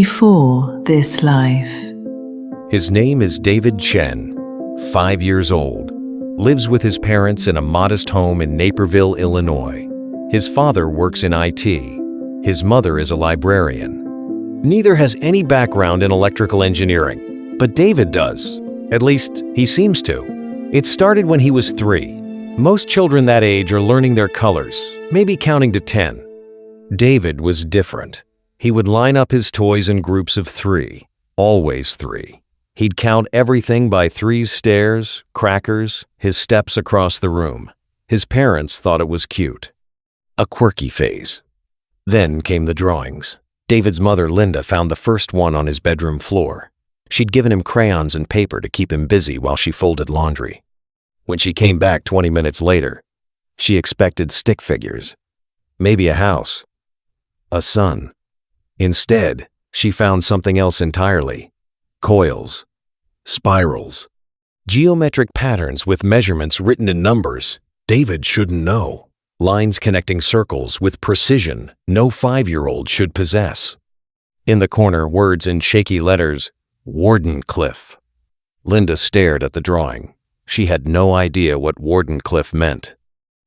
before this life. His name is David Chen, 5 years old, lives with his parents in a modest home in Naperville, Illinois. His father works in IT. His mother is a librarian. Neither has any background in electrical engineering, but David does. At least, he seems to. It started when he was 3. Most children that age are learning their colors, maybe counting to 10. David was different. He would line up his toys in groups of 3, always 3. He'd count everything by 3's stairs, crackers, his steps across the room. His parents thought it was cute. A quirky phase. Then came the drawings. David's mother, Linda, found the first one on his bedroom floor. She'd given him crayons and paper to keep him busy while she folded laundry. When she came back 20 minutes later, she expected stick figures, maybe a house, a sun. Instead, she found something else entirely. Coils, spirals, geometric patterns with measurements written in numbers David shouldn't know. Lines connecting circles with precision no 5-year-old should possess. In the corner, words in shaky letters, Wardenclyffe. Linda stared at the drawing. She had no idea what Wardenclyffe meant.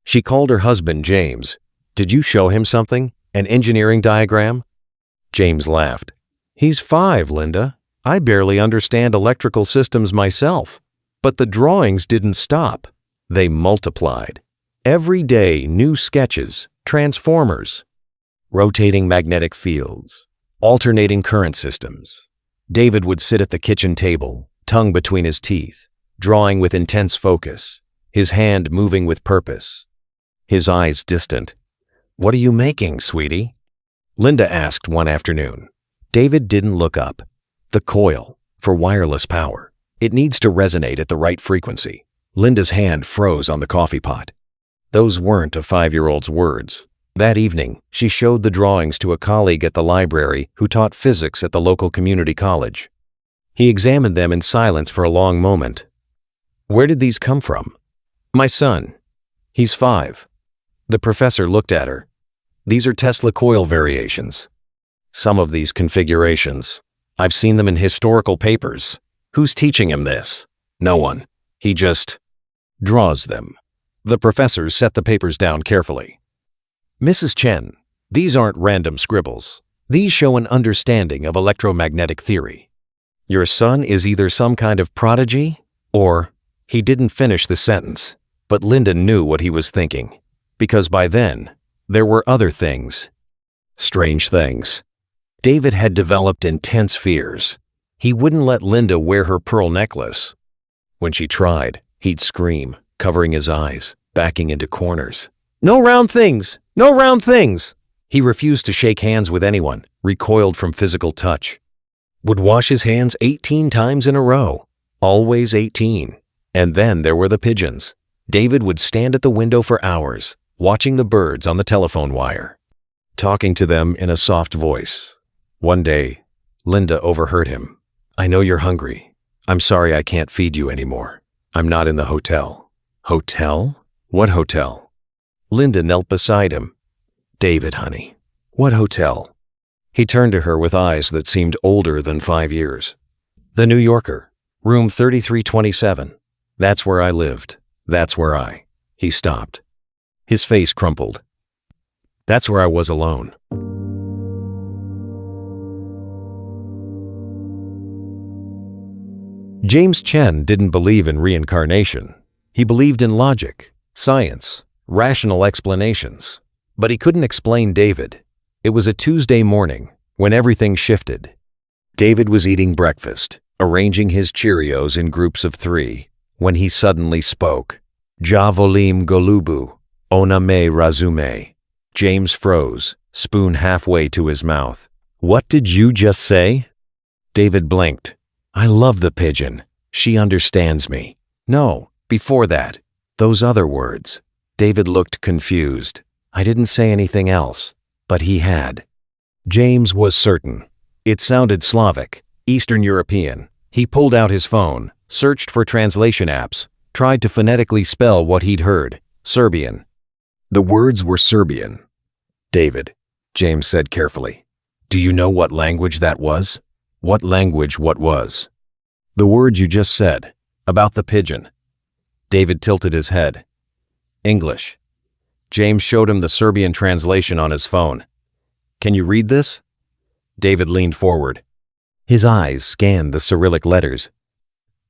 She called her husband, James. "Did you show him something? An engineering diagram?" James laughed. "He's 5, Linda. I barely understand electrical systems myself." But the drawings didn't stop. They multiplied. Every day, new sketches, transformers, rotating magnetic fields, alternating current systems. David would sit at the kitchen table, tongue between his teeth, drawing with intense focus, his hand moving with purpose, his eyes distant. "What are you making, sweetie?" Linda asked one afternoon. David didn't look up. "The coil, for wireless power. It needs to resonate at the right frequency." Linda's hand froze on the coffee pot. Those weren't a 5-year-old's words. That evening, she showed the drawings to a colleague at the library who taught physics at the local community college. He examined them in silence for a long moment. "Where did these come from?" "My son. He's 5. The professor looked at her. "These are Tesla coil variations. Some of these configurations. I've seen them in historical papers. Who's teaching him this? No one. He just draws them." The professor set the papers down carefully. "Mrs. Chen, these aren't random scribbles. These show an understanding of electromagnetic theory. Your son is either some kind of prodigy, or..." He didn't finish the sentence, but Linda knew what he was thinking, because by then, there were other things. Strange things. David had developed intense fears. He wouldn't let Linda wear her pearl necklace. When she tried, he'd scream, covering his eyes, backing into corners. "No round things! No round things!" He refused to shake hands with anyone, recoiled from physical touch. Would wash his hands 18 times in a row. Always 18. And then there were the pigeons. David would stand at the window for hours, watching the birds on the telephone wire, talking to them in a soft voice. One day, Linda overheard him. "I know you're hungry. I'm sorry I can't feed you anymore. I'm not in the hotel." "Hotel? What hotel?" Linda knelt beside him. "David, honey, what hotel?" He turned to her with eyes that seemed older than 5 years. "The New Yorker, room 3327. That's where I lived. That's where I..." He stopped. His face crumpled. "That's where I was alone." James Chen didn't believe in reincarnation. He believed in logic, science, rational explanations. But he couldn't explain David. It was a Tuesday morning when everything shifted. David was eating breakfast, arranging his Cheerios in groups of 3, when he suddenly spoke. "Ja volim golubu, ona me razume." James froze, spoon halfway to his mouth. "What did you just say?" David blinked. "I love the pigeon. She understands me." "No, before that. Those other words." David looked confused. "I didn't say anything else." But he had. James was certain. It sounded Slavic, Eastern European. He pulled out his phone, searched for translation apps, tried to phonetically spell what he'd heard. Serbian. The words were Serbian. "David," James said carefully, Do you know what language that was? What language what was? The words you just said, about the pigeon. David tilted his head. English. James showed him the Serbian translation on his phone. Can you read this? David leaned forward. His eyes scanned the Cyrillic letters.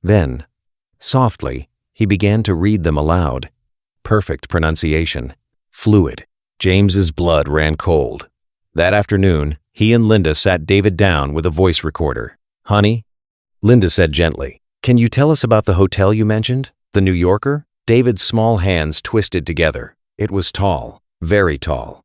Then, softly, he began to read them aloud. Perfect pronunciation. Fluid. James's blood ran cold. That afternoon, he and Linda sat David down with a voice recorder. Honey, Linda said gently, can you tell us about the hotel you mentioned? The New Yorker? David's small hands twisted together. It was tall, very tall.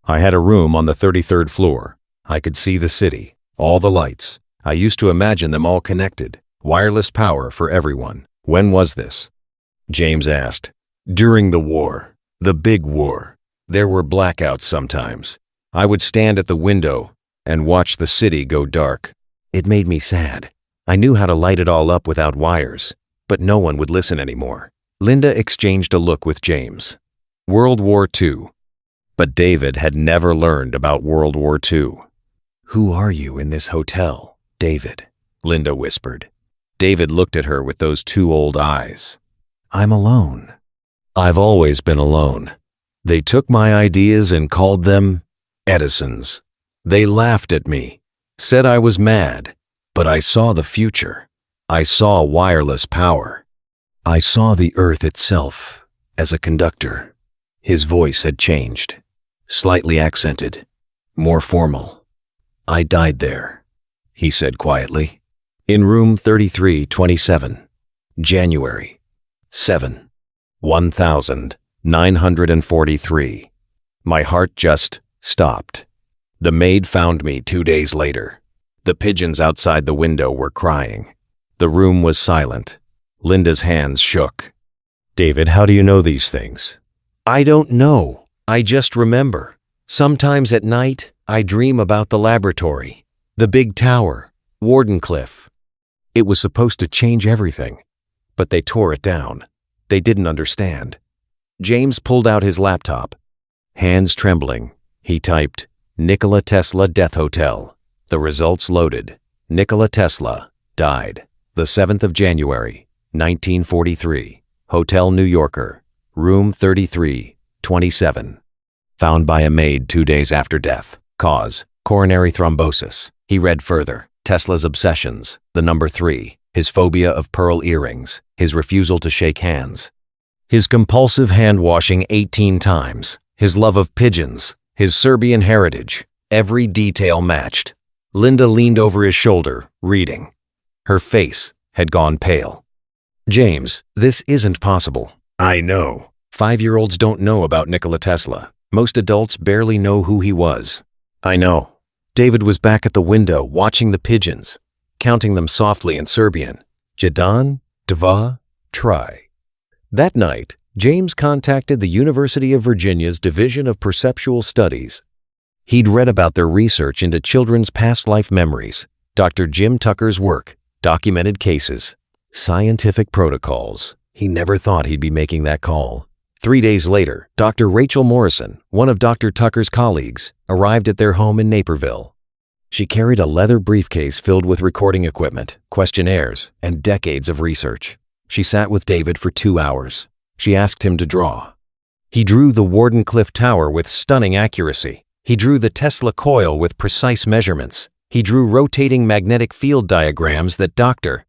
I had a room on the 33rd floor. I could see the city, all the lights. I used to imagine them all connected. Wireless power for everyone. When was this? James asked. During the war. The big war. There were blackouts sometimes. I would stand at the window and watch the city go dark. It made me sad. I knew how to light it all up without wires, but no one would listen anymore. Linda exchanged a look with James. World War II. But David had never learned about World War II. Who are you in this hotel, David? Linda whispered. David looked at her with those two old eyes. I'm alone. I've always been alone. They took my ideas and called them Edison's. They laughed at me, said I was mad, but I saw the future. I saw wireless power. I saw the earth itself as a conductor. His voice had changed, slightly accented, more formal. I died there, he said quietly, in room 3327, January 7, 1943. My heart just stopped. The maid found me 2 days later. The pigeons outside the window were crying. The room was silent. Linda's hands shook. David, how do you know these things? I don't know. I just remember. Sometimes at night, I dream about the laboratory, the big tower, Wardenclyffe. It was supposed to change everything, but they tore it down. They didn't understand. James pulled out his laptop. Hands trembling, he typed, Nikola Tesla Death Hotel. The results loaded. Nikola Tesla died the 7th of January, 1943. Hotel New Yorker, room 3327. Found by a maid 2 days after death. Cause, coronary thrombosis. He read further. Tesla's obsessions, the number 3, his phobia of pearl earrings, his refusal to shake hands, his compulsive hand-washing 18 times, his love of pigeons, his Serbian heritage, every detail matched. Linda leaned over his shoulder, reading. Her face had gone pale. James, this isn't possible. I know. 5-year-olds don't know about Nikola Tesla. Most adults barely know who he was. I know. David was back at the window watching the pigeons, counting them softly in Serbian. Jedan, dva, tri. That night, James contacted the University of Virginia's Division of Perceptual Studies. He'd read about their research into children's past life memories, Dr. Jim Tucker's work, documented cases, scientific protocols. He never thought he'd be making that call. 3 days later, Dr. Rachel Morrison, one of Dr. Tucker's colleagues, arrived at their home in Naperville. She carried a leather briefcase filled with recording equipment, questionnaires, and decades of research. She sat with David for 2 hours. She asked him to draw. He drew the Wardenclyffe Tower with stunning accuracy. He drew the Tesla coil with precise measurements. He drew rotating magnetic field diagrams that Dr.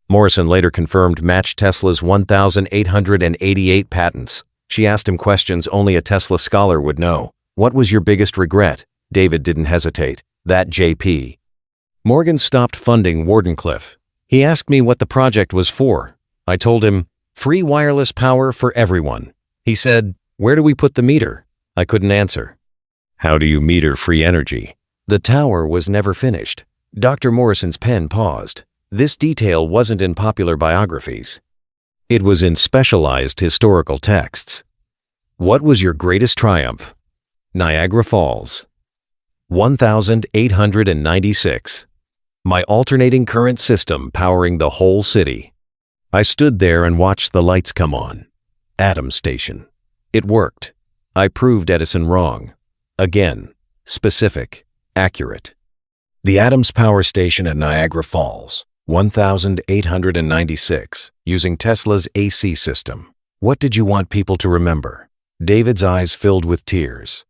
Morrison later confirmed matched Tesla's 1,888 patents. She asked him questions only a Tesla scholar would know. What was your biggest regret? David didn't hesitate. That JP. Morgan stopped funding Wardenclyffe. He asked me what the project was for. I told him, free wireless power for everyone. He said, where do we put the meter? I couldn't answer. How do you meter free energy? The tower was never finished. Dr. Morrison's pen paused. This detail wasn't in popular biographies. It was in specialized historical texts. What was your greatest triumph? Niagara Falls. 1,896. My alternating current system powering the whole city. I stood there and watched the lights come on. Atom Station. It worked. I proved Edison wrong. Again, specific, accurate. The Adams Power Station at Niagara Falls, 1896, using Tesla's AC system. What did you want people to remember? David's eyes filled with tears.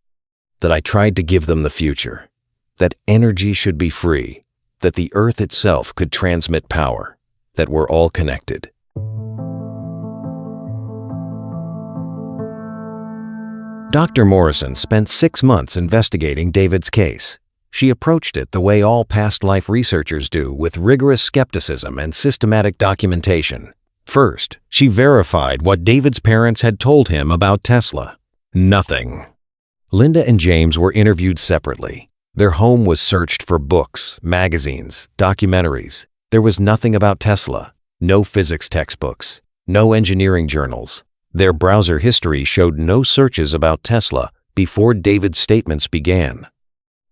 That I tried to give them the future. That energy should be free. That the earth itself could transmit power. That we're all connected. Dr. Morrison spent 6 months investigating David's case. She approached it the way all past life researchers do, with rigorous skepticism and systematic documentation. First, she verified what David's parents had told him about Tesla. Nothing. Linda and James were interviewed separately. Their home was searched for books, magazines, documentaries. There was nothing about Tesla. No physics textbooks. No engineering journals. Their browser history showed no searches about Tesla before David's statements began.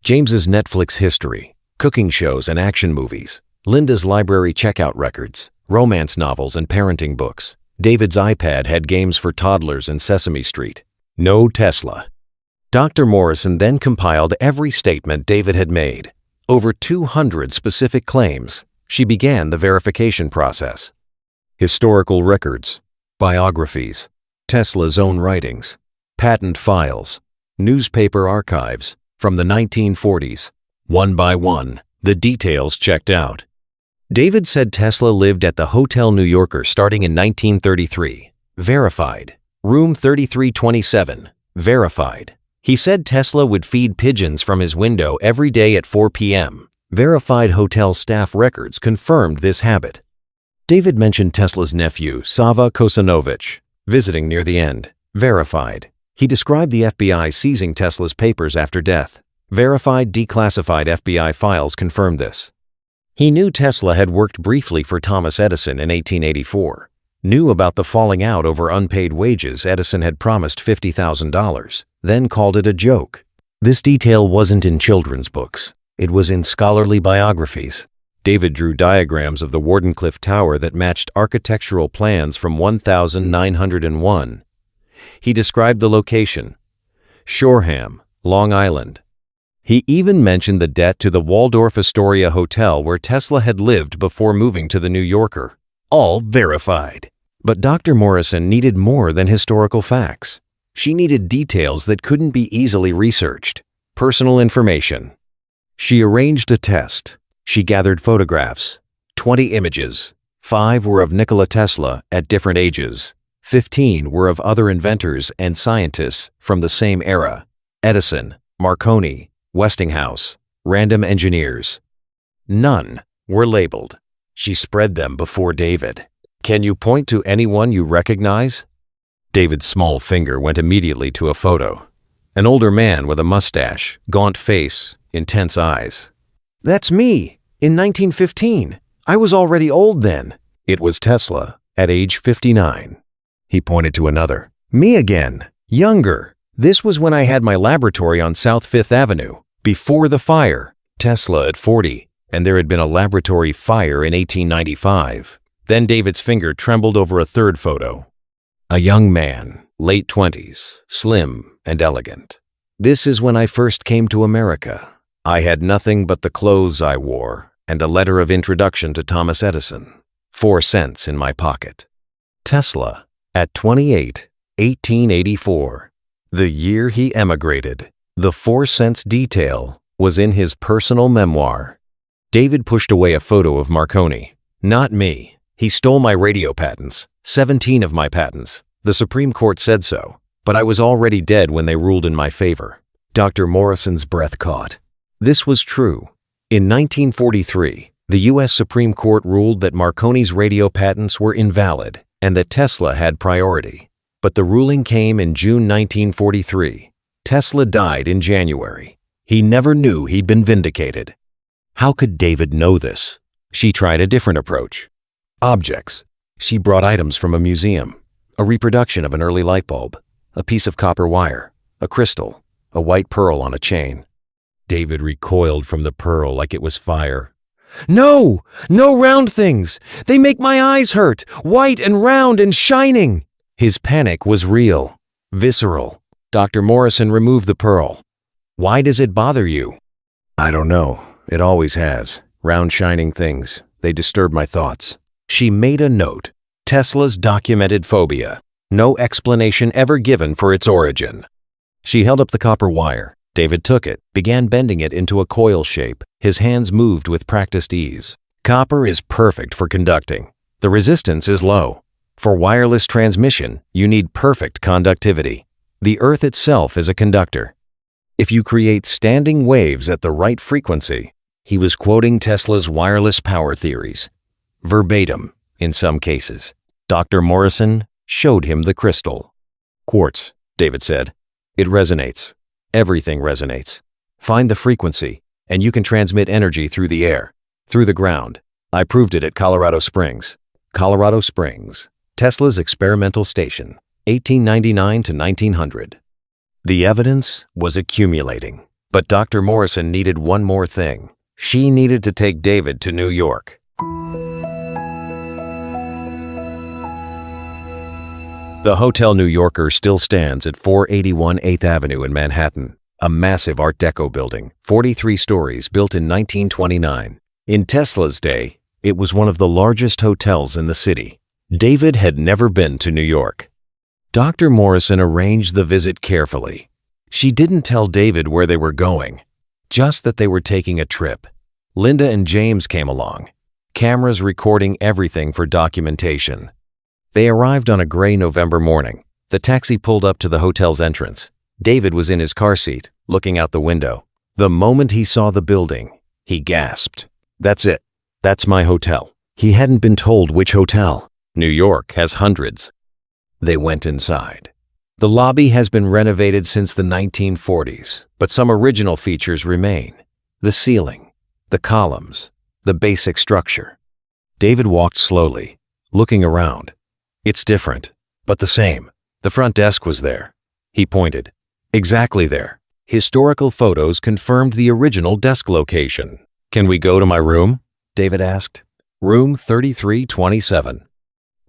James's Netflix history, cooking shows and action movies, Linda's library checkout records, romance novels and parenting books. David's iPad had games for toddlers and Sesame Street. No Tesla. Dr. Morrison then compiled every statement David had made, over 200 specific claims. She began the verification process. Historical records, biographies, Tesla's own writings, patent files, newspaper archives from the 1940s. One by one, the details checked out. David said Tesla lived at the Hotel New Yorker starting in 1933. Verified. Room 3327. Verified. He said Tesla would feed pigeons from his window every day at 4 p.m. Verified hotel staff records confirmed this habit. David mentioned Tesla's nephew, Sava Kosanovich, visiting near the end. Verified. He described the FBI seizing Tesla's papers after death. Verified declassified FBI files confirmed this. He knew Tesla had worked briefly for Thomas Edison in 1884. Knew about the falling out over unpaid wages. Edison had promised $50,000, then called it a joke. This detail wasn't in children's books. It was in scholarly biographies. David drew diagrams of the Wardenclyffe Tower that matched architectural plans from 1901. He described the location, Shoreham, Long Island. He even mentioned the debt to the Waldorf Astoria Hotel where Tesla had lived before moving to the New Yorker. All verified. But Dr. Morrison needed more than historical facts. She needed details that couldn't be easily researched. Personal information. She arranged a test. She gathered photographs. 20 images. 5 were of Nikola Tesla at different ages. 15 were of other inventors and scientists from the same era. Edison, Marconi, Westinghouse, random engineers. None were labeled. She spread them before David. Can you point to anyone you recognize? David's small finger went immediately to a photo. An older man with a mustache, gaunt face, intense eyes. That's me, in 1915. I was already old then. It was Tesla, at age 59. He pointed to another. Me again, younger. This was when I had my laboratory on South Fifth Avenue, before the fire. Tesla at 40, and there had been a laboratory fire in 1895. Then David's finger trembled over a third photo. A young man, late 20s, slim and elegant. This is when I first came to America. I had nothing but the clothes I wore and a letter of introduction to Thomas Edison. 4 cents in my pocket. Tesla, at 28, 1884. The year he emigrated. The 4 cents detail was in his personal memoir. David pushed away a photo of Marconi. Not me. He stole my radio patents. 17 of my patents. The Supreme Court said so, but I was already dead when they ruled in my favor. Dr. Morrison's breath caught. This was true. In 1943, the U.S. Supreme Court ruled that Marconi's radio patents were invalid and that Tesla had priority. But the ruling came in June 1943. Tesla died in January. He never knew he'd been vindicated. How could David know this? She tried a different approach. Objects. She brought items from a museum. A reproduction of an early light bulb. A piece of copper wire. A crystal. A white pearl on a chain. David recoiled from the pearl like it was fire. No! No round things! They make my eyes hurt! White and round and shining! His panic was real. Visceral. Dr. Morrison removed the pearl. Why does it bother you? I don't know. It always has. Round shining things. They disturb my thoughts. She made a note. Tesla's documented phobia. No explanation ever given for its origin. She held up the copper wire. David took it, began bending it into a coil shape. His hands moved with practiced ease. Copper is perfect for conducting. The resistance is low. For wireless transmission, you need perfect conductivity. The Earth itself is a conductor. If you create standing waves at the right frequency, he was quoting Tesla's wireless power theories. Verbatim, in some cases. Dr. Morrison showed him the crystal. Quartz, David said. It resonates. Everything resonates. Find the frequency, and you can transmit energy through the air, through the ground. I proved it at Colorado Springs. Colorado Springs, Tesla's experimental station, 1899 to 1900. The evidence was accumulating, but Dr. Morrison needed one more thing. She needed to take David to New York. The Hotel New Yorker still stands at 481 8th Avenue in Manhattan, a massive Art Deco building, 43 stories, built in 1929. In Tesla's day, it was one of the largest hotels in the city. David had never been to New York. Dr. Morrison arranged the visit carefully. She didn't tell David where they were going, just that they were taking a trip. Linda and James came along, cameras recording everything for documentation. They arrived on a gray November morning. The taxi pulled up to the hotel's entrance. David was in his car seat, looking out the window. The moment he saw the building, he gasped. That's it. That's my hotel. He hadn't been told which hotel. New York has hundreds. They went inside. The lobby has been renovated since the 1940s, but some original features remain. The ceiling, the columns, the basic structure. David walked slowly, looking around. It's different, but the same. The front desk was there. He pointed. Exactly there. Historical photos confirmed the original desk location. Can we go to my room? David asked. Room 3327.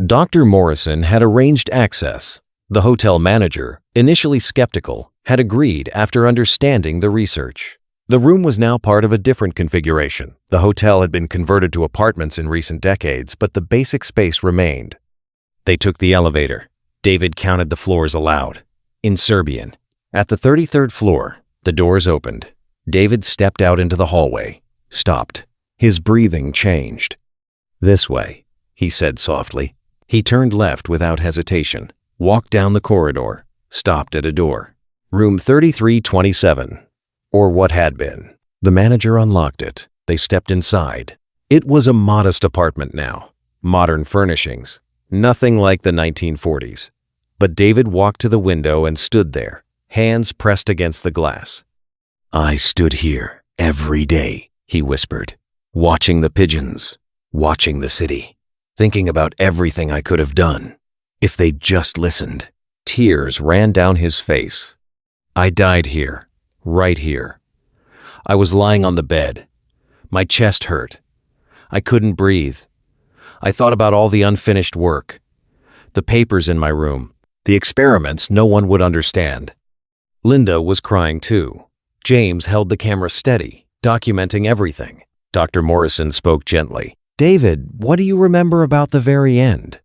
Dr. Morrison had arranged access. The hotel manager, initially skeptical, had agreed after understanding the research. The room was now part of a different configuration. The hotel had been converted to apartments in recent decades, but the basic space remained. They took the elevator. David counted the floors aloud. In Serbian. At the 33rd floor, the doors opened. David stepped out into the hallway, stopped. His breathing changed. This way, he said softly. He turned left without hesitation, walked down the corridor, stopped at a door. Room 3327, or what had been. The manager unlocked it. They stepped inside. It was a modest apartment now. Modern furnishings. Nothing like the 1940s. But David walked to the window and stood there, hands pressed against the glass. I stood here every day, he whispered, watching the pigeons, watching the city, thinking about everything I could have done. If they'd just listened. Tears ran down his face. I died here, right here. I was lying on the bed. My chest hurt. I couldn't breathe. I thought about all the unfinished work, the papers in my room, the experiments no one would understand. Linda was crying too. James held the camera steady, documenting everything. Dr. Morrison spoke gently. David, what do you remember about the very end?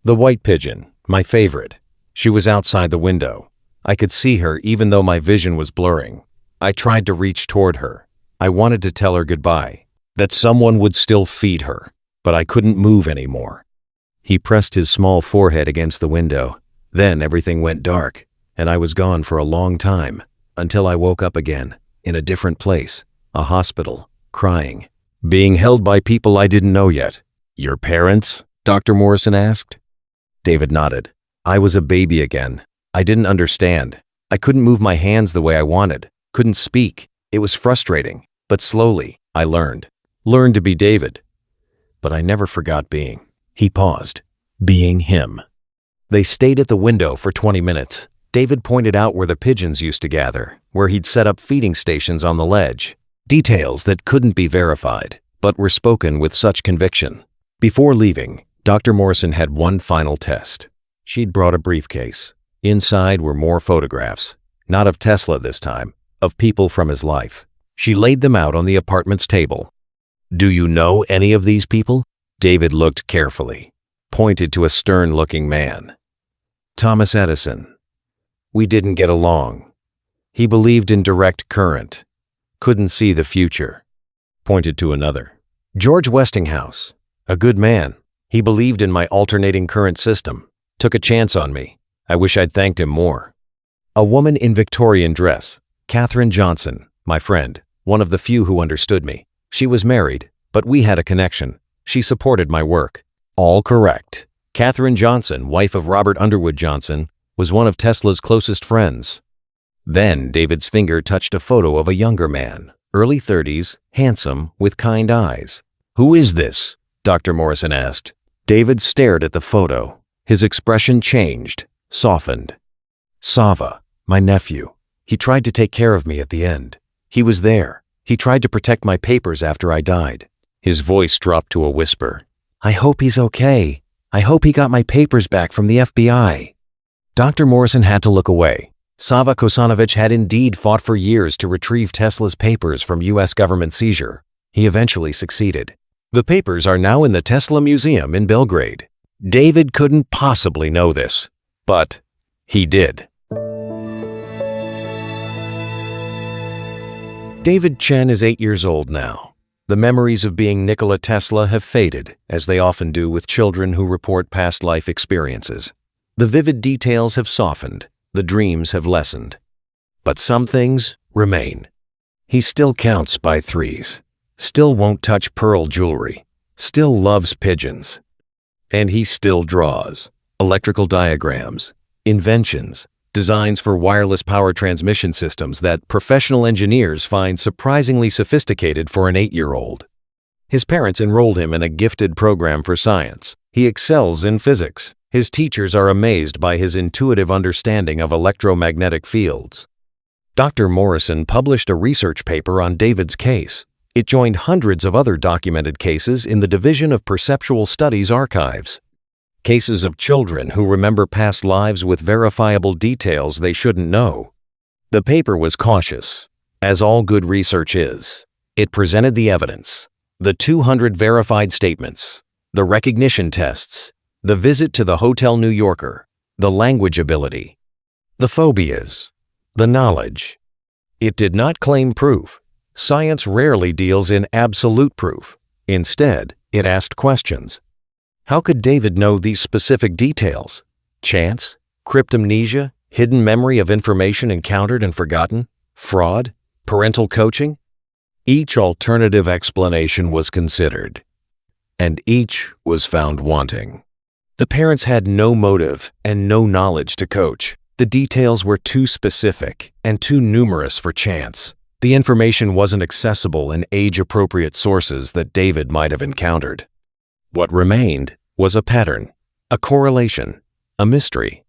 The white pigeon, my favorite. She was outside the window. I could see her even though my vision was blurring. I tried to reach toward her. I wanted to tell her goodbye, that someone would still feed her. But I couldn't move anymore. He pressed his small forehead against the window. Then everything went dark, and I was gone for a long time, until I woke up again, in a different place, a hospital, crying, being held by people I didn't know yet. Your parents? Dr. Morrison asked. David nodded. I was a baby again. I didn't understand. I couldn't move my hands the way I wanted, couldn't speak. It was frustrating, but slowly, I learned. Learned to be David. But I never forgot being. He paused. Being him. They stayed at the window for 20 minutes. David pointed out where the pigeons used to gather, where he'd set up feeding stations on the ledge. Details that couldn't be verified, but were spoken with such conviction. Before leaving, Dr. Morrison had one final test. She'd brought a briefcase. Inside were more photographs. Not of Tesla this time, of people from his life. She laid them out on the apartment's table. "Do you know any of these people?" David looked carefully, pointed to a stern-looking man. "Thomas Edison. We didn't get along. He believed in direct current. Couldn't see the future." Pointed to another. "George Westinghouse. A good man. He believed in my alternating current system. Took a chance on me. I wish I'd thanked him more." A woman in Victorian dress. Katherine Johnson, my friend, one of the few who understood me. She was married, but we had a connection. She supported my work. All correct. Katherine Johnson, wife of Robert Underwood Johnson, was one of Tesla's closest friends. Then David's finger touched a photo of a younger man, early 30s, handsome, with kind eyes. "Who is this?" Dr. Morrison asked. David stared at the photo. His expression changed, softened. "Sava, my nephew. He tried to take care of me at the end. He was there. He tried to protect my papers after I died." His voice dropped to a whisper. "I hope he's okay. I hope he got my papers back from the FBI." Dr. Morrison had to look away. Sava Kosanovich had indeed fought for years to retrieve Tesla's papers from U.S. government seizure. He eventually succeeded. The papers are now in the Tesla Museum in Belgrade. David couldn't possibly know this, but he did. David Chen is 8 years old now. The memories of being Nikola Tesla have faded, as they often do with children who report past life experiences. The vivid details have softened, the dreams have lessened. But some things remain. He still counts by threes, still won't touch pearl jewelry, still loves pigeons. And he still draws electrical diagrams, inventions, designs for wireless power transmission systems that professional engineers find surprisingly sophisticated for an 8-year-old. His parents enrolled him in a gifted program for science. He excels in physics. His teachers are amazed by his intuitive understanding of electromagnetic fields. Dr. Morrison published a research paper on David's case. It joined hundreds of other documented cases in the Division of Perceptual Studies archives. Cases of children who remember past lives with verifiable details they shouldn't know. The paper was cautious, as all good research is. It presented the evidence, the 200 verified statements, the recognition tests, the visit to the Hotel New Yorker, the language ability, the phobias, the knowledge. It did not claim proof. Science rarely deals in absolute proof. Instead, it asked questions. How could David know these specific details? Chance? Cryptomnesia? Hidden memory of information encountered and forgotten? Fraud? Parental coaching? Each alternative explanation was considered, and each was found wanting. The parents had no motive and no knowledge to coach. The details were too specific and too numerous for chance. The information wasn't accessible in age-appropriate sources that David might have encountered. What remained was a pattern, a correlation, a mystery.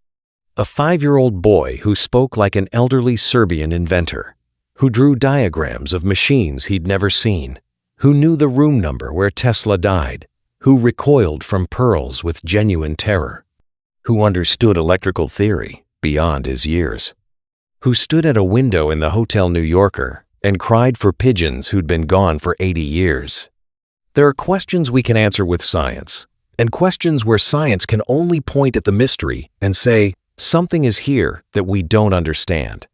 A 5-year-old boy who spoke like an elderly Serbian inventor, who drew diagrams of machines he'd never seen, who knew the room number where Tesla died, who recoiled from pearls with genuine terror, who understood electrical theory beyond his years, who stood at a window in the Hotel New Yorker and cried for pigeons who'd been gone for 80 years. There are questions we can answer with science, and questions where science can only point at the mystery and say, something is here that we don't understand.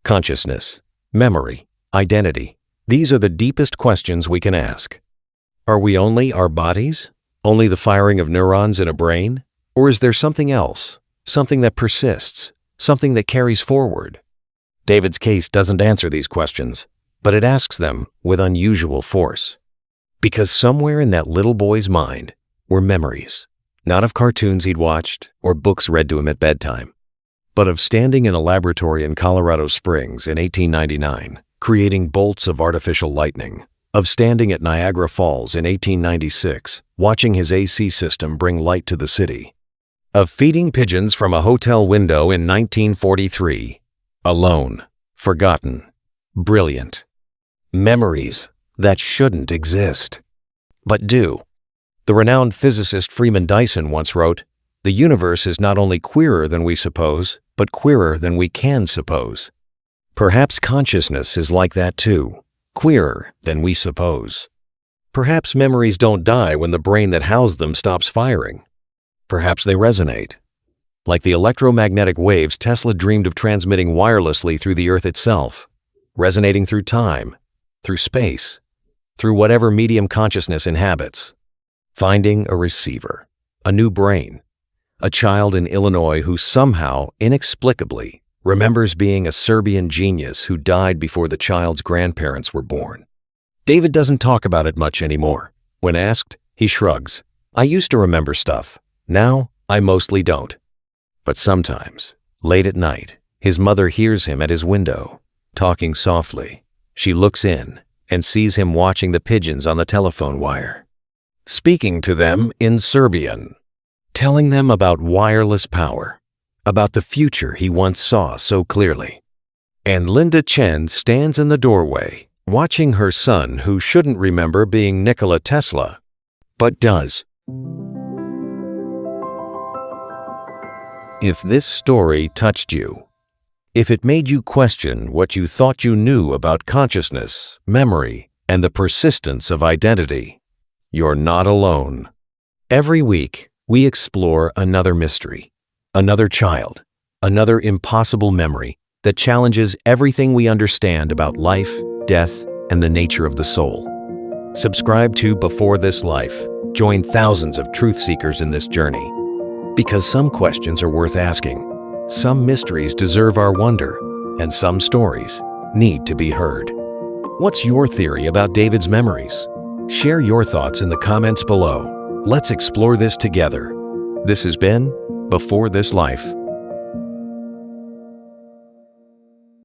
Consciousness, memory, identity. These are the deepest questions we can ask. Are we only our bodies? Only the firing of neurons in a brain? Or is there something else? Something that persists? Something that carries forward? David's case doesn't answer these questions, but it asks them with unusual force. Because somewhere in that little boy's mind were memories, not of cartoons he'd watched or books read to him at bedtime, but of standing in a laboratory in Colorado Springs in 1899, creating bolts of artificial lightning, of standing at Niagara Falls in 1896, watching his AC system bring light to the city, of feeding pigeons from a hotel window in 1943, alone, forgotten, brilliant. Memories that shouldn't exist, but do. The renowned physicist Freeman Dyson once wrote, "The universe is not only queerer than we suppose, but queerer than we can suppose." Perhaps consciousness is like that too, queerer than we suppose. Perhaps memories don't die when the brain that housed them stops firing. Perhaps they resonate. Like the electromagnetic waves Tesla dreamed of transmitting wirelessly through the Earth itself, resonating through time, through space, through whatever medium consciousness inhabits. Finding a receiver, a new brain, a child in Illinois who somehow, inexplicably, remembers being a Serbian genius who died before the child's grandparents were born. David doesn't talk about it much anymore. When asked, he shrugs. I used to remember stuff. Now, I mostly don't. But sometimes, late at night, his mother hears him at his window, talking softly. She looks in and sees him watching the pigeons on the telephone wire, speaking to them in Serbian, telling them about wireless power, about the future he once saw so clearly. And Linda Chen stands in the doorway, watching her son who shouldn't remember being Nikola Tesla, but does. If this story touched you, if it made you question what you thought you knew about consciousness, memory, and the persistence of identity, you're not alone. Every week, we explore another mystery, another child, another impossible memory that challenges everything we understand about life, death, and the nature of the soul. Subscribe to Before This Life. Join thousands of truth seekers in this journey. Because some questions are worth asking, some mysteries deserve our wonder, and some stories need to be heard. What's your theory about David's memories? Share your thoughts in the comments below. Let's explore this together. This has been Before This Life.